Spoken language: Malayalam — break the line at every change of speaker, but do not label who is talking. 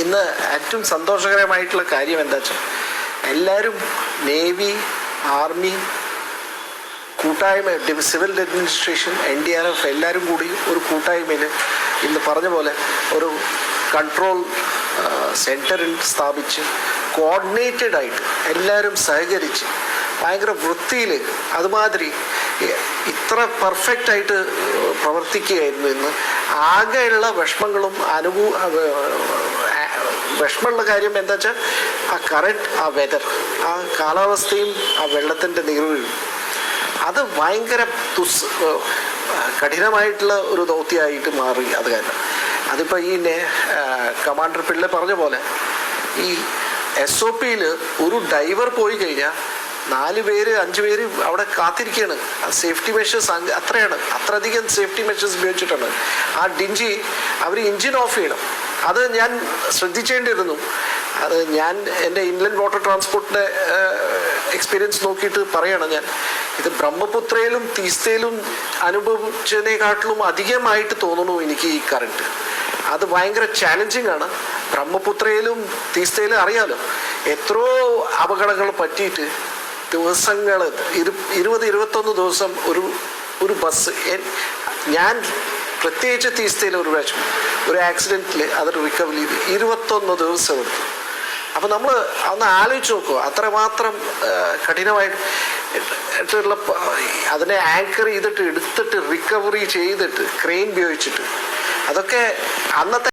ഇന്ന് ഏറ്റവും സന്തോഷകരമായിട്ടുള്ള കാര്യം എന്താ വെച്ചാൽ എല്ലാവരും നേവി, ആർമി, കൂട്ടായ്മ, സിവിൽ അഡ്മിനിസ്ട്രേഷൻ, NDRF എല്ലാവരും കൂടി ഒരു കൂട്ടായ്മയിൽ ഇന്ന് പറഞ്ഞ പോലെ ഒരു കൺട്രോൾ സെൻറ്ററിൽ സ്ഥാപിച്ച് കോർഡിനേറ്റഡ് ആയിട്ട് എല്ലാവരും സഹകരിച്ച് ഭയങ്കര വൃത്തിയിൽ അതുമാതിരി ഇത്ര പെർഫെക്റ്റായിട്ട് പ്രവർത്തിക്കുകയായിരുന്നു. ഇന്ന് ആകെയുള്ള വിഷമങ്ങളും വിഷമമുള്ള കാര്യം എന്താ വെച്ചാൽ ആ വെതർ, ആ കാലാവസ്ഥയും ആ വെള്ളത്തിൻ്റെ നീർവീഴും അത് ഭയങ്കര കഠിനമായിട്ടുള്ള ഒരു ദൗത്യമായിട്ട് മാറി. അത് കാരണം അതിപ്പോൾ ഈ കമാൻഡർ പിള്ള പറഞ്ഞ പോലെ ഈ SOPയിൽ ഒരു ഡൈവർ പോയി കഴിഞ്ഞാൽ 4 പേര് 5 പേര് അവിടെ കാത്തിരിക്കുകയാണ്. സേഫ്റ്റി മെഷേഴ്സ് അത്രയധികം സേഫ്റ്റി മെഷേഴ്സ് ഉപയോഗിച്ചിട്ടാണ് ആ ഡിഞ്ചി അവർ എൻജിൻ ഓഫ് ചെയ്യണം. അത് ഞാൻ ശ്രദ്ധിച്ചേണ്ടിയിരുന്നു. അത് ഞാൻ എൻ്റെ ഇൻലൻഡ് വാട്ടർ ട്രാൻസ്പോർട്ടിൻ്റെ എക്സ്പീരിയൻസ് നോക്കിയിട്ട് പറയണം. ഞാൻ ഇത് ബ്രഹ്മപുത്രയിലും തീസ്തയിലും അനുഭവിച്ചതിനെക്കാട്ടിലും അധികമായിട്ട് തോന്നുന്നു എനിക്ക് ഈ കറണ്ട്. അത് ഭയങ്കര ചാലഞ്ചിങ് ആണ്. ബ്രഹ്മപുത്രയിലും തീസ്തയിലും അറിയാലോ എത്രയോ അപകടങ്ങൾ പറ്റിയിട്ട് ദിവസങ്ങൾ 20-21 ദിവസം ഒരു ബസ്. ഞാൻ പ്രത്യേകിച്ച് തീസ്തയിൽ ഒരു പ്രാവശ്യം ഒരു ആക്സിഡൻറ്റിൽ അത് റിക്കവർ ചെയ്ത് 21 ദിവസം എടുത്തു. അപ്പം നമ്മൾ ഒന്ന് ആലോചിച്ച് നോക്കുക, അത്രമാത്രം കഠിനമായിട്ടുള്ള അതിനെ ആങ്കർ ചെയ്തിട്ട് എടുത്തിട്ട് റിക്കവറി ചെയ്തിട്ട് ക്രെയിൻ ഉപയോഗിച്ചിട്ട് അതൊക്കെ അന്നത്തെ